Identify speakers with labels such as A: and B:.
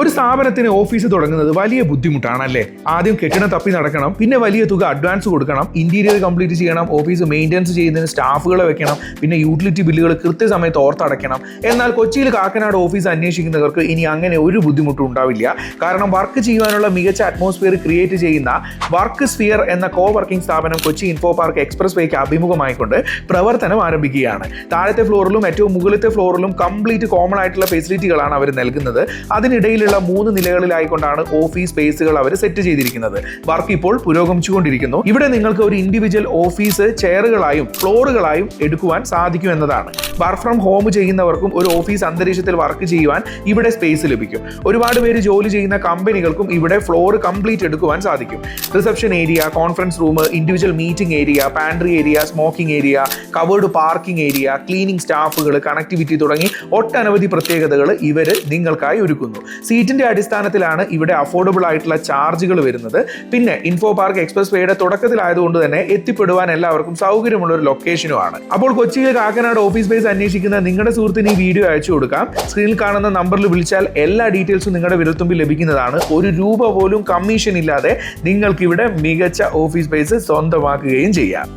A: ഒരു സ്ഥാപനത്തിന് ഓഫീസ് തുടങ്ങുന്നത് വലിയ ബുദ്ധിമുട്ടാണല്ലേ. ആദ്യം കെട്ടിടം തപ്പി നടക്കണം, പിന്നെ വലിയ തുക അഡ്വാൻസ് കൊടുക്കണം, ഇന്റീരിയർ കംപ്ലീറ്റ് ചെയ്യണം, ഓഫീസ് മെയിൻ്റെനൻസ് ചെയ്യുന്നതിന് സ്റ്റാഫുകളെ വെക്കണം, പിന്നെ യൂട്ടിലിറ്റി ബില്ലുകൾ കൃത്യസമയത്ത് ഓർത്തടയ്ക്കണം. എന്നാൽ കൊച്ചിയിൽ കാക്കനാട് ഓഫീസ് അന്വേഷിക്കുന്നവർക്ക് ഇനി അങ്ങനെ ഒരു ബുദ്ധിമുട്ടും ഉണ്ടാവില്ല. കാരണം വർക്ക് ചെയ്യുവാനുള്ള മികച്ച അറ്റ്മോസ്ഫിയർ ക്രിയേറ്റ് ചെയ്യുന്ന വർക്ക് സ്ഫിയർ എന്ന കോ വർക്കിംഗ് സ്ഥാപനം കൊച്ചി ഇൻഫോ പാർക്ക് എക്സ്പ്രസ് വേക്ക് അഭിമുഖമായിക്കൊണ്ട് പ്രവർത്തനം ആരംഭിക്കുകയാണ്. താഴത്തെ ഫ്ലോറിലും ഏറ്റവും മുകളിലത്തെ ഫ്ലോറിലും കംപ്ലീറ്റ് കോമൺ ആയിട്ടുള്ള ഫെസിലിറ്റികളാണ് അവർ നൽകുന്നത്. അതിനിടയിലുള്ള 3 നിലകളിലായിക്കൊണ്ടാണ് ഓഫീസ് സ്പേസുകൾ അവർ സെറ്റ് ചെയ്തിരിക്കുന്നത്. വർക്ക് ഇപ്പോൾ പുരോഗമിച്ചുകൊണ്ടിരിക്കുന്നു. ഇവിടെ നിങ്ങൾക്ക് ഒരു ഇൻഡിവിജ്വൽ ഓഫീസ് ചെയറുകളായും ഫ്ലോറുകളായും എടുക്കുവാൻ സാധിക്കും എന്നതാണ്. വർക്ക് ഫ്രം ഹോം ചെയ്യുന്നവർക്കും ഒരു ഓഫീസ് അന്തരീക്ഷത്തിൽ വർക്ക് ചെയ്യുവാൻ ഇവിടെ സ്പേസ് ലഭിക്കും. ഒരുപാട് പേര് ജോലി ചെയ്യുന്ന കമ്പനികൾക്കും ഇവിടെ ഫ്ലോർ കംപ്ലീറ്റ് എടുക്കുവാൻ സാധിക്കും. Reception area, conference room, individual meeting area, pantry area, smoking area, covered parking area, cleaning സ്റ്റാഫുകൾ, കണക്ടിവിറ്റി തുടങ്ങി ഒട്ടനവധി പ്രത്യേകതകൾ ഇവർ നിങ്ങൾക്കായി ഒരുക്കുന്നു. സീറ്റിന്റെ അടിസ്ഥാനത്തിലാണ് ഇവിടെ അഫോർഡബിൾ ആയിട്ടുള്ള ചാർജുകൾ വരുന്നത്. പിന്നെ ഇൻഫോ പാർക്ക് എക്സ്പ്രസ് വേയുടെ തുടക്കത്തിലായതുകൊണ്ട് തന്നെ എത്തിപ്പെടുവാൻ എല്ലാവർക്കും സൗകര്യമുള്ള ഒരു ലൊക്കേഷനുമാണ്. അപ്പോൾ കൊച്ചിയിൽ കാക്കനാട് ഓഫീസ് സ്പേസ് അന്വേഷിക്കുന്ന നിങ്ങളുടെ സുഹൃത്തിന് ഈ വീഡിയോ അയച്ചു കൊടുക്കാം. സ്ക്രീനിൽ കാണുന്ന നമ്പറിൽ വിളിച്ചാൽ എല്ലാ ഡീറ്റെയിൽസും നിങ്ങളുടെ വിരൽത്തുമ്പിൽ ലഭിക്കുന്നതാണ്. ₹1 പോലും കമ്മീഷൻ ഇല്ലാതെ നിങ്ങൾക്ക് ഇവിടെ മികച്ച ഓഫീസ് സ്പേസ് സ്വന്തമാക്കുകയും ചെയ്യാം.